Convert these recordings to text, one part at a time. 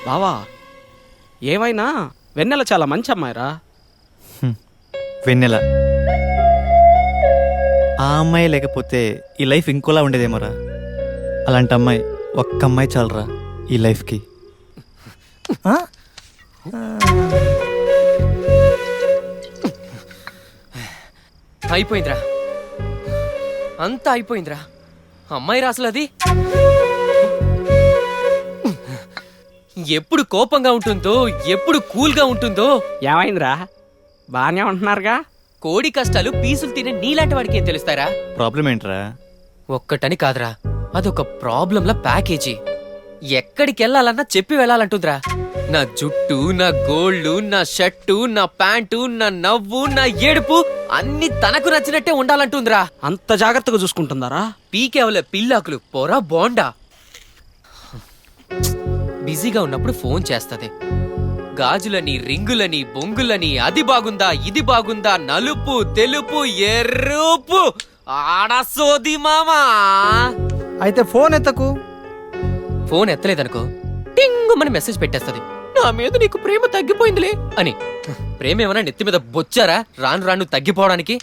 బావా ఏమైనా వెన్నెల చాలా మంచి అమ్మాయిరా. వెన్నెల ఆ అమ్మాయి లేకపోతే ఈ లైఫ్ ఇంకోలా ఉండేదేమోరా. అలాంటి అమ్మాయి ఒక్క అమ్మాయి చాలరా ఈ లైఫ్కి. అయిపోయిందిరా, అంతా అయిపోయిందిరా. అమ్మాయి రాసులు అది ఎప్పుడు కోపంగా ఉంటుందో, ఎప్పుడు కూల్గా ఉంటుందో. ఏమైందిరా బాగానే ఉంటున్నారుగా? కోడి కష్టాలు పీసులు తినే నీలాంటి వాడికి ఏం తెలుస్తారా? ప్రాబ్లం ఏంట్రా? ఒక్కటని కాదురా, అదొక ప్రాబ్లంల ప్యాకేజీ. ఎక్కడికి వెళ్ళాలన్నా చెప్పి వెళ్ళాలంటుందిరా. నా జుట్టు, నా గోల్డ్, నా షర్టు, నా ప్యాంటు, నా నవ్వు, నా ఏడుపు అన్ని తనకు నచ్చినట్టే ఉండాలంటుందిరా. అంత జాగ్రత్తగా చూసుకుంటుందారా? పీకేవల పిల్లాకులు పొరా బోండా. బిజీగా ఉన్నప్పుడు ఫోన్ చేస్తది. గాజులని, రింగులని, బొంగులని, అది బాగుందా, ఇది బాగుందా, నలుపు, తెలుపు, ఎరుపు, ఆడసోది మామా. అయితే ఫోన్ ఎత్తకు. ఫోన్ ఎత్తలేదనుకో టింగుమని మెసేజ్ పెట్టేస్తది. నా మీద నీకు ప్రేమ తగ్గిపోయిందిలే అని. ప్రేమ ఏమన్నా నెత్తి మీద బొచ్చారా రాను రాను తగ్గిపోవడానికి?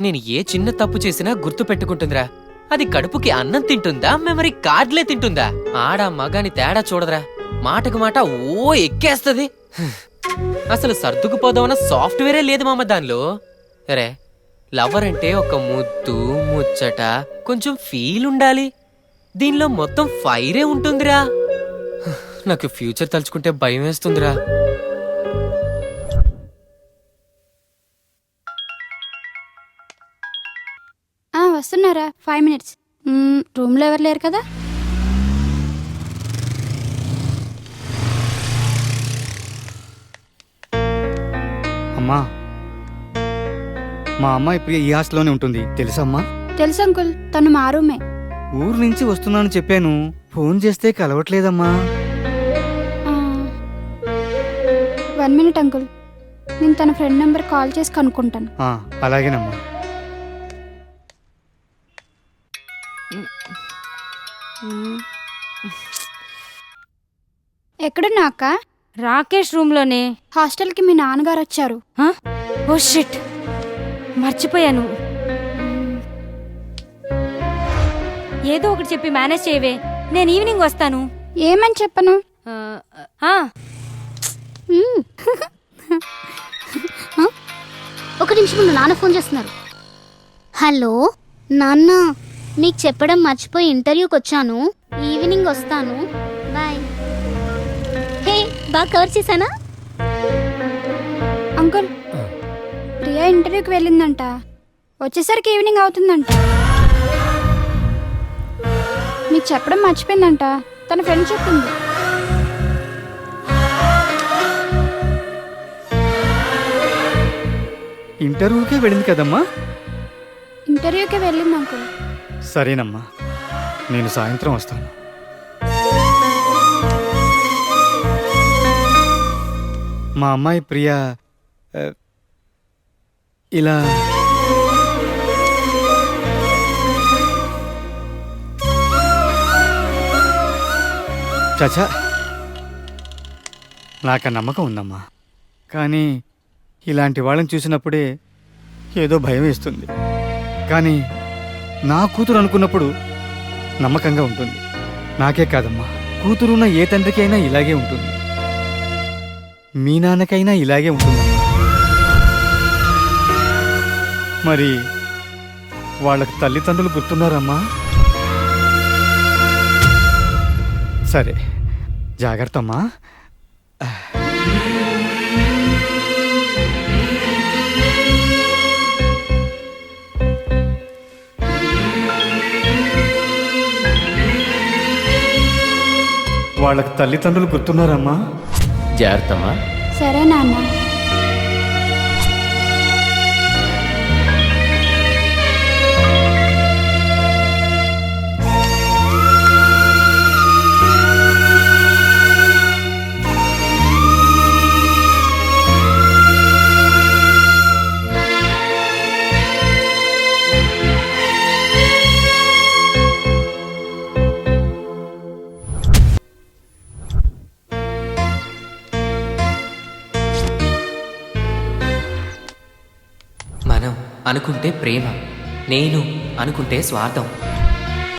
నేను ఏ చిన్న తప్పు చేసినా గుర్తు పెట్టుకుంటుందిరా. అది కడుపుకి అన్నం తింటుందా, మెమరీ కార్డులే తింటుందా? ఆడ మగాని తేడా చూడదురా. మాటకు మాట ఓ ఎక్కేస్తది. అసలు సర్దుకుపోదామన్న సాఫ్ట్వేరే లేదు మామ దానిలో. అరే లవర్ అంటే ఒక ముద్దు, ముచ్చట, కొంచెం ఫీల్ ఉండాలి. దీనిలో మొత్తం ఫైరే ఉంటుందిరా. నాకు ఫ్యూచర్ తలుచుకుంటే భయం వేస్తుందిరా. వస్తున్నారా? 5 minutes. రూమ్లో ఎవరు లేరు కదా? అమ్మా, మా అమ్మ ఇప్పుడు ఈ హాస్టల్లోనే ఉంటుంది తెలుసమ్మా? తెలుసు అంకుల్, తను మా రూమే. ఊరు నుంచి వస్తున్నాను చెప్పాను, ఫోన్ చేస్తే కలవట్లేదమ్మా. 1 minute అంకుల్, నేను తన ఫ్రెండ్ నెంబర్ కాల్ చేసి కనుక్కుంటాను. అలాగేనమ్మా. ఎక్కడున్నా అక్క? రాకేష్ రూమ్లోనే. హాస్టల్కి మీ నాన్నగారు వచ్చారు. ఓ షిట్, మర్చిపోయాను. ఏదో ఒకటి చెప్పి మేనేజ్ చేయవే, నేను ఈవినింగ్ వస్తాను. ఏమని చెప్పను? ఒక నిమిషం ముందు నాన్న ఫోన్ చేస్తున్నారు. హలో నాన్న, నీకు చెప్పడం మర్చిపోయి ఇంటర్వ్యూకి వచ్చాను. ఈవినింగ్ వస్తాను, బాయ్. హే, బాగా కవర్ చేశానా? అంకుల్, ప్రియా ఇంటర్వ్యూకి వెళ్ళిందంట. వచ్చేసరికి ఈవినింగ్ అవుతుందంట. మీకు చెప్పడం మర్చిపోయిందంట, తన ఫ్రెండ్ చెప్పింది. ఇంటర్వ్యూకే వెళ్ళింది కదమ్మా? ఇంటర్వ్యూకి వెళ్ళింది అంకుల్. సరేనమ్మా, నేను సాయంత్రం వస్తాను. మా అమ్మాయి ప్రియా ఇలా చచా, నాకు నమ్మకం ఉందమ్మా. కానీ ఇలాంటి వాళ్ళని చూసినప్పుడే ఏదో భయం వేస్తుంది. కానీ నా కూతురు అనుకున్నప్పుడు నమ్మకంగా ఉంటుంది. నాకే కాదమ్మా, కూతురున్న ఏ తండ్రికైనా ఇలాగే ఉంటుంది. మీ నాన్నకైనా ఇలాగే ఉంటుందమ్మా. మరి వాళ్ళకి తల్లిదండ్రులు గుర్తున్నారమ్మా? సరే, జాగ్రత్త అమ్మా. వాళ్ళకి తల్లిదండ్రులు గుర్తున్నారమ్మా? జాగ్రత్తమ్మా. సరే నాన్న. అనుకుంటే ప్రేమ, నేను అనుకుంటే స్వార్థం.